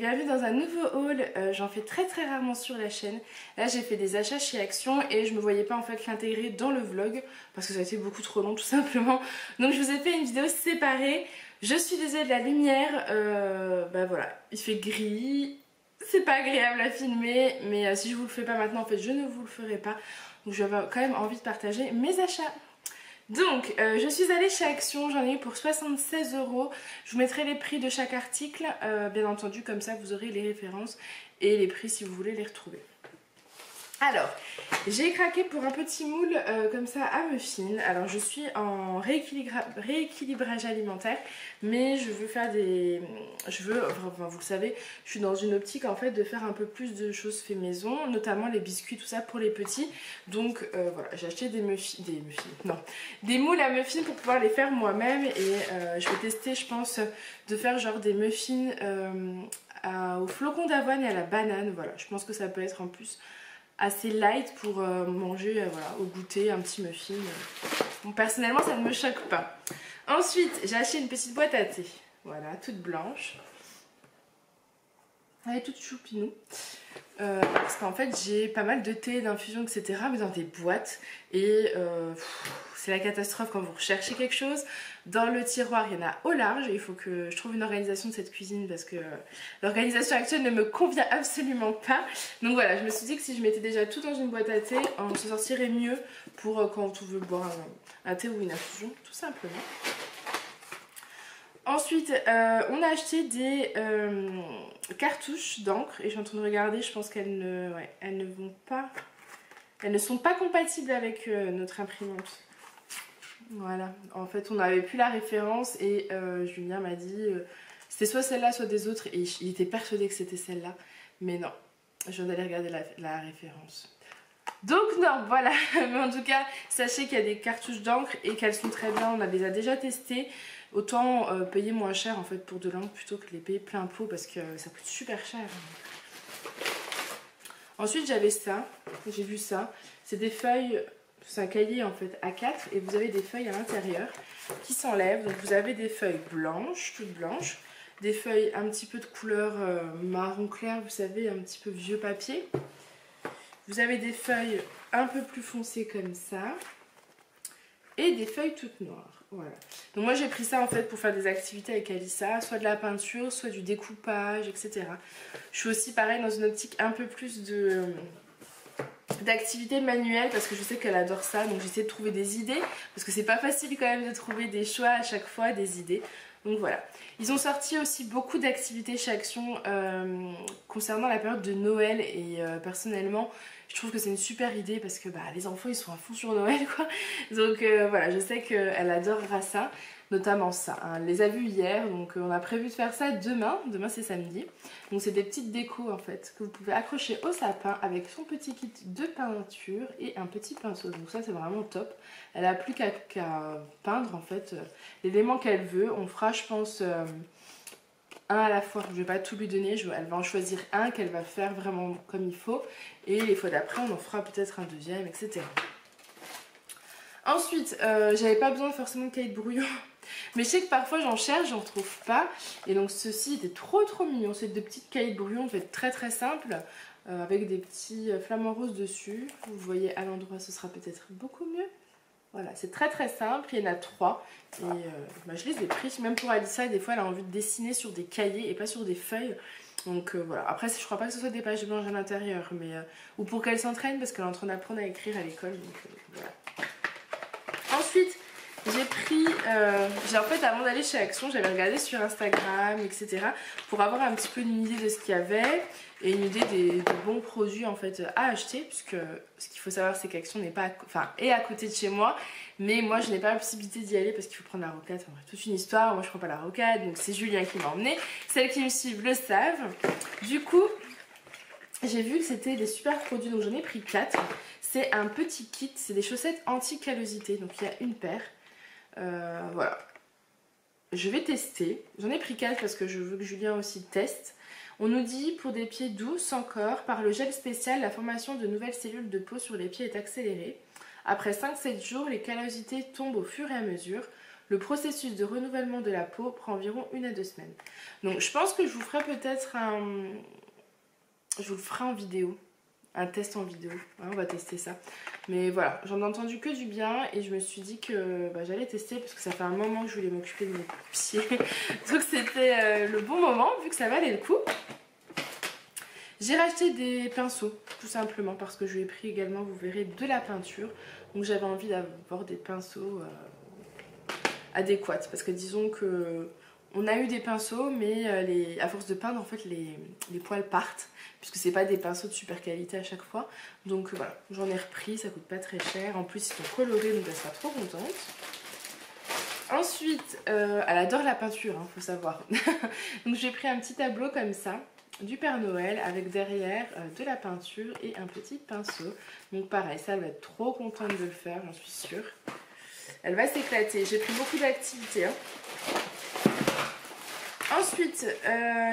bienvenue dans un nouveau haul. J'en fais très rarement sur la chaîne. Là j'ai fait des achats chez Action et je me voyais pas en fait l'intégrer dans le vlog parce que ça a été beaucoup trop long tout simplement. Donc je vous ai fait une vidéo séparée. Je suis désolée de la lumière, bah voilà, il fait gris. C'est pas agréable à filmer mais si je vous le fais pas maintenant en fait je ne vous le ferai pas. Donc j'avais quand même envie de partager mes achats. Donc je suis allée chez Action, j'en ai eu pour 76 €. Je vous mettrai les prix de chaque article, bien entendu, comme ça vous aurez les références et les prix si vous voulez les retrouver. Alors, j'ai craqué pour un petit moule comme ça à muffins. Alors je suis en rééquilibrage alimentaire, mais je veux faire des... enfin vous le savez, je suis dans une optique en fait de faire un peu plus de choses fait maison, notamment les biscuits, tout ça pour les petits. Donc voilà, j'ai acheté des moules à muffins pour pouvoir les faire moi-même. Et je vais tester, je pense, de faire genre des muffins au flocon d'avoine et à la banane. Voilà, je pense que ça peut être en plus assez light pour manger voilà, au goûter, un petit muffin. Bon, personnellement ça ne me choque pas. Ensuite j'ai acheté une petite boîte à thé, voilà, toute blanche. Elle est toute choupinou. Parce qu'en fait j'ai pas mal de thé, d'infusion, etc. mais dans des boîtes. Et c'est la catastrophe quand vous recherchez quelque chose. Dans le tiroir il y en a au large. Il faut que je trouve une organisation de cette cuisine parce que l'organisation actuelle ne me convient absolument pas. Donc voilà, je me suis dit que si je mettais déjà tout dans une boîte à thé, on se sortirait mieux pour quand on veut boire un thé ou une infusion, tout simplement. Ensuite, on a acheté des cartouches d'encre et je suis en train de regarder, je pense qu'elles ne sont pas compatibles avec notre imprimante. Voilà, en fait on n'avait plus la référence et Julien m'a dit c'était soit celle-là soit des autres et il était persuadé que c'était celle-là, mais non, je viens d'aller regarder la référence. Donc non, voilà, mais en tout cas sachez qu'il y a des cartouches d'encre et qu'elles sont très bien, on les a déjà testées. Autant payer moins cher en fait pour de l'encre plutôt que les payer plein pot parce que ça coûte super cher. Ensuite j'avais ça, j'ai vu ça, c'est des feuilles, c'est un cahier en fait A4 et vous avez des feuilles à l'intérieur qui s'enlèvent. Donc vous avez des feuilles blanches, toutes blanches, des feuilles un petit peu de couleur marron clair, vous savez, un petit peu vieux papier. Vous avez des feuilles un peu plus foncées comme ça et des feuilles toutes noires. Voilà. Donc moi j'ai pris ça en fait pour faire des activités avec Alissa, soit de la peinture, soit du découpage, etc. Je suis aussi pareil dans une optique un peu plus d'activités manuelles parce que je sais qu'elle adore ça, donc j'essaie de trouver des idées parce que c'est pas facile quand même de trouver des choix à chaque fois, des idées. Donc voilà. Ils ont sorti aussi beaucoup d'activités chez Action concernant la période de Noël et personnellement je trouve que c'est une super idée parce que bah, les enfants ils sont à fond sur Noël quoi. Donc voilà, je sais qu'elle adorera ça, notamment ça. Hein. Elle les a vus hier, donc on a prévu de faire ça demain. Demain c'est samedi. Donc c'est des petites décos en fait que vous pouvez accrocher au sapin avec son petit kit de peinture et un petit pinceau. Donc ça c'est vraiment top. Elle a plus qu'à peindre en fait l'élément qu'elle veut. On fera je pense un à la fois, je vais pas tout lui donner, elle va en choisir un qu'elle va faire vraiment comme il faut et les fois d'après on en fera peut-être un deuxième, etc. Ensuite, j'avais pas besoin forcément de cahier de brouillon, mais je sais que parfois j'en cherche, j'en trouve pas et donc ceci était trop mignon, c'est de petites cahiers de brouillon en fait très simple avec des petits flamants roses dessus, vous voyez à l'endroit ce sera peut-être beaucoup mieux. Voilà, c'est très simple, il y en a 3 et bah, je les ai pris, même pour Alissa, des fois elle a envie de dessiner sur des cahiers et pas sur des feuilles. Donc voilà, après je crois pas que ce soit des pages blanches à l'intérieur, mais ou pour qu'elle s'entraîne parce qu'elle est en train d'apprendre à écrire à l'école, donc voilà. Ensuite, j'ai pris, en fait avant d'aller chez Action, j'avais regardé sur Instagram, etc. pour avoir un petit peu une idée de ce qu'il y avait et une idée des bons produits en fait à acheter, puisque ce qu'il faut savoir c'est qu'Action n'est pas, est à côté de chez moi, mais moi je n'ai pas la possibilité d'y aller parce qu'il faut prendre la rocade, enfin, toute une histoire, moi je prends pas la rocade, donc c'est Julien qui m'a emmené. Celles qui me suivent le savent. Du coup, j'ai vu que c'était des super produits, donc j'en ai pris 4. C'est un petit kit, c'est des chaussettes anti-callosité, donc il y a une paire. Voilà, je vais tester, j'en ai pris 4 parce que je veux que Julien aussi teste. On nous dit pour des pieds doux, sans corps, par le gel spécial, la formation de nouvelles cellules de peau sur les pieds est accélérée. Après 5-7 jours, les callosités tombent au fur et à mesure. Le processus de renouvellement de la peau prend environ 1 à 2 semaines. Donc je pense que je vous ferai peut-être un... Je vous le ferai en vidéo. Un test en vidéo, hein, on va tester ça. Mais voilà, j'en ai entendu que du bien et je me suis dit que j'allais tester parce que ça fait un moment que je voulais m'occuper de mes pieds. Donc c'était le bon moment vu que ça valait le coup. J'ai racheté des pinceaux tout simplement parce que je lui ai pris également, vous verrez, de la peinture. Donc j'avais envie d'avoir des pinceaux adéquats parce que disons que... On a eu des pinceaux, mais à force de peindre, en fait, les poils partent. Puisque c'est pas des pinceaux de super qualité à chaque fois. Donc voilà, j'en ai repris, ça coûte pas très cher. En plus, ils sont colorés, donc elle sera trop contente. Ensuite, elle adore la peinture, hein, faut savoir. Donc j'ai pris un petit tableau comme ça, du Père Noël, avec derrière de la peinture et un petit pinceau. Donc pareil, ça, elle va être trop contente de le faire, j'en suis sûre. Elle va s'éclater. J'ai pris beaucoup d'activités, hein. Ensuite,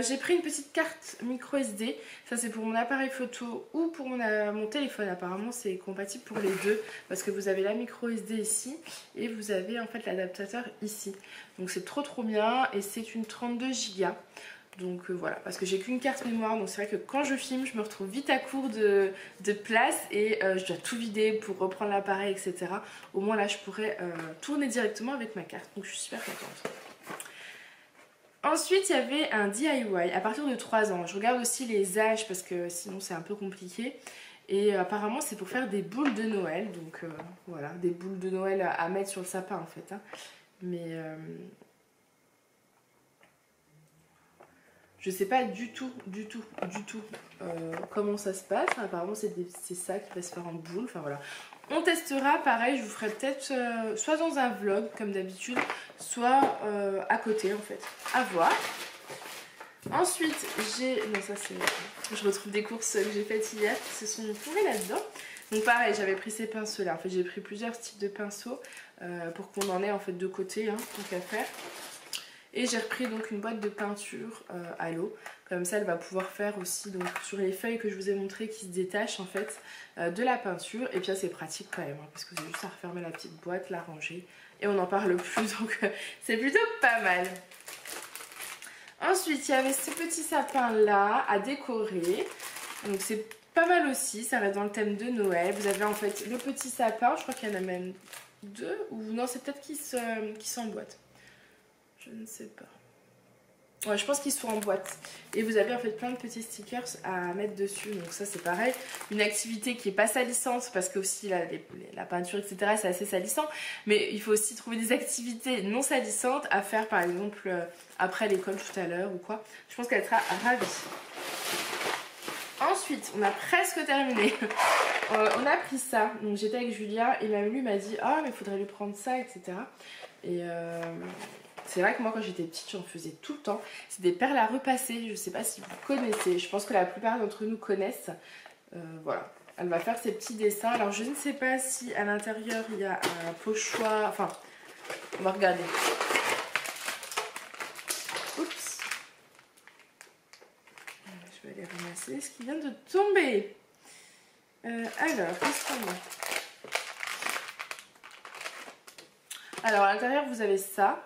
j'ai pris une petite carte micro SD. Ça, c'est pour mon appareil photo ou pour mon téléphone. Apparemment, c'est compatible pour les deux parce que vous avez la micro SD ici et vous avez en fait l'adaptateur ici. Donc, c'est trop bien et c'est une 32 Go. Donc voilà, parce que j'ai qu'une carte mémoire, donc c'est vrai que quand je filme, je me retrouve vite à court de place et je dois tout vider pour reprendre l'appareil, etc. Au moins là, je pourrais tourner directement avec ma carte. Donc, je suis super contente. Ensuite, il y avait un DIY à partir de 3 ans. Je regarde aussi les âges parce que sinon c'est un peu compliqué. Et apparemment, c'est pour faire des boules de Noël. Donc voilà, des boules de Noël à mettre sur le sapin en fait. Hein. Mais je sais pas du tout comment ça se passe. Apparemment, c'est ça qui va se faire en boule. Enfin voilà. On testera, pareil, je vous ferai peut-être soit dans un vlog comme d'habitude, soit à côté en fait, à voir. Ensuite j'ai, non ça c'est, je retrouve des courses que j'ai faites hier qui se sont trouvées là-dedans. Donc pareil, j'avais pris ces pinceaux là, en fait j'ai pris plusieurs types de pinceaux pour qu'on en ait en fait de côté, hein, tant qu'à faire. Et j'ai repris donc une boîte de peinture à l'eau. Comme ça, elle va pouvoir faire aussi donc sur les feuilles que je vous ai montré qui se détachent en fait de la peinture. Et puis là, c'est pratique quand même, hein, parce que c'est juste à refermer la petite boîte, la ranger. Et on n'en parle plus, donc c'est plutôt pas mal. Ensuite, il y avait ce petit sapin là à décorer. Donc c'est pas mal aussi, ça reste dans le thème de Noël. Vous avez en fait le petit sapin, je crois qu'il y en a même 2. Ou non, c'est peut-être qui s'emboîte. Je ne sais pas. Ouais, je pense qu'ils sont en boîte. Et vous avez en fait plein de petits stickers à mettre dessus. Donc ça c'est pareil. Une activité qui n'est pas salissante parce que aussi la peinture etc. c'est assez salissant. Mais il faut aussi trouver des activités non salissantes à faire par exemple après l'école tout à l'heure ou quoi. Je pense qu'elle sera ravie. Ensuite, on a presque terminé. On a pris ça. Donc j'étais avec Julien et même lui m'a dit ah mais il faudrait lui prendre ça etc. Et c'est vrai que moi quand j'étais petite j'en faisais tout le temps. C'est des perles à repasser, je sais pas si vous connaissez, je pense que la plupart d'entre nous connaissent. Voilà, elle va faire ses petits dessins. Alors je ne sais pas si à l'intérieur il y a un pochoir, enfin on va regarder. Oups. Je vais aller ramasser ce qui vient de tomber. Alors, qu'est-ce qu'on a? Alors à l'intérieur vous avez ça.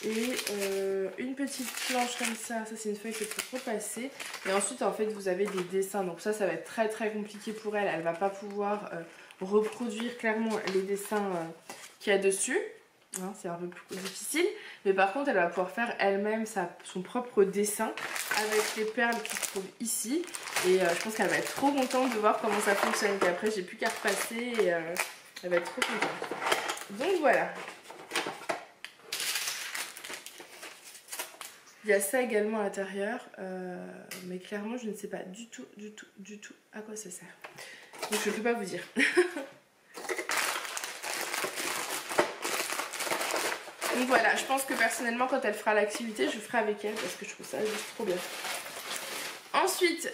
Et une petite planche comme ça c'est une feuille que faut repasser. Et ensuite en fait vous avez des dessins, donc ça va être très compliqué pour elle. Elle va pas pouvoir reproduire clairement les dessins qu'il y a dessus, hein, c'est un peu plus difficile. Mais par contre elle va pouvoir faire elle-même son propre dessin avec les perles qui se trouvent ici. Et je pense qu'elle va être trop contente de voir comment ça fonctionne. Et après j'ai plus qu'à repasser et elle va être trop contente. Donc voilà. Il y a ça également à l'intérieur, mais clairement je ne sais pas du tout à quoi ça sert. Donc je ne peux pas vous dire. Donc voilà, je pense que personnellement quand elle fera l'activité, je ferai avec elle parce que je trouve ça juste trop bien. Ensuite,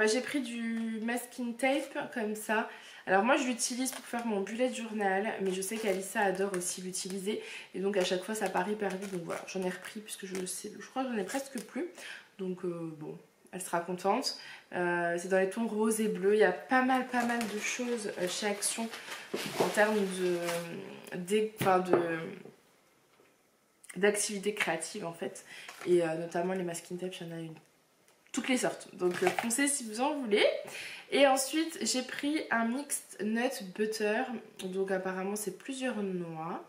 j'ai pris du masking tape comme ça. Alors moi je l'utilise pour faire mon bullet journal, mais je sais qu'Alissa adore aussi l'utiliser. Et donc à chaque fois ça part hyper vite, donc voilà, j'en ai repris puisque je crois que j'en ai presque plus. Donc bon, elle sera contente. C'est dans les tons rose et bleu. Il y a pas mal de choses chez Action en termes d'activités créatives en fait. Et notamment les masking tape, il y en a toutes les sortes. Donc foncez si vous en voulez. Et ensuite j'ai pris un mixed nut butter. Donc apparemment c'est plusieurs noix.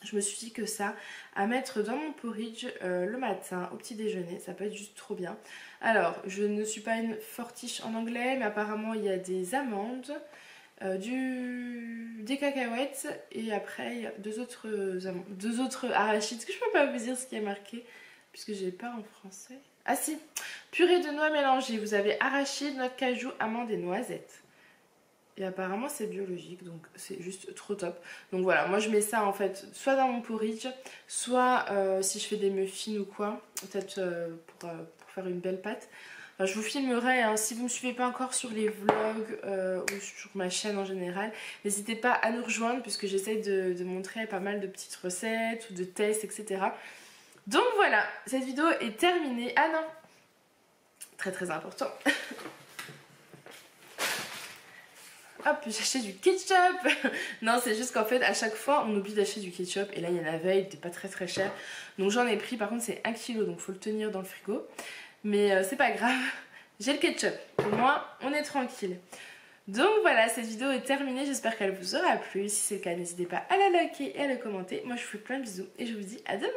Je me suis dit que ça, à mettre dans mon porridge le matin, au petit déjeuner, ça peut être juste trop bien. Alors, je ne suis pas une fortiche en anglais, mais apparemment il y a des amandes, des cacahuètes, et après il y a deux autres arachides, que je ne peux pas vous dire ce qui est marqué, puisque je n'ai pas en français. Ah si, purée de noix mélangée, vous avez arachides, noix de cajou, amandes et noisettes. Et apparemment c'est biologique, donc c'est juste trop top. Donc voilà, moi je mets ça en fait soit dans mon porridge, soit si je fais des muffins ou quoi, peut-être pour faire une belle pâte. Enfin, je vous filmerai, hein, si vous ne me suivez pas encore sur les vlogs ou sur ma chaîne en général, n'hésitez pas à nous rejoindre puisque j'essaie de montrer pas mal de petites recettes ou de tests, etc. Donc voilà, cette vidéo est terminée. Ah non, très important. Hop, j'ai acheté du ketchup. Non, c'est juste qu'en fait, à chaque fois, on oublie d'acheter du ketchup. Et là, il y en avait, il n'était pas très cher. Donc j'en ai pris, par contre, c'est 1 kg, donc faut le tenir dans le frigo. Mais c'est pas grave, j'ai le ketchup. Au moins, on est tranquille. Donc voilà, cette vidéo est terminée. J'espère qu'elle vous aura plu. Si c'est le cas, n'hésitez pas à la liker et à la commenter. Moi, je vous fais plein de bisous et je vous dis à demain.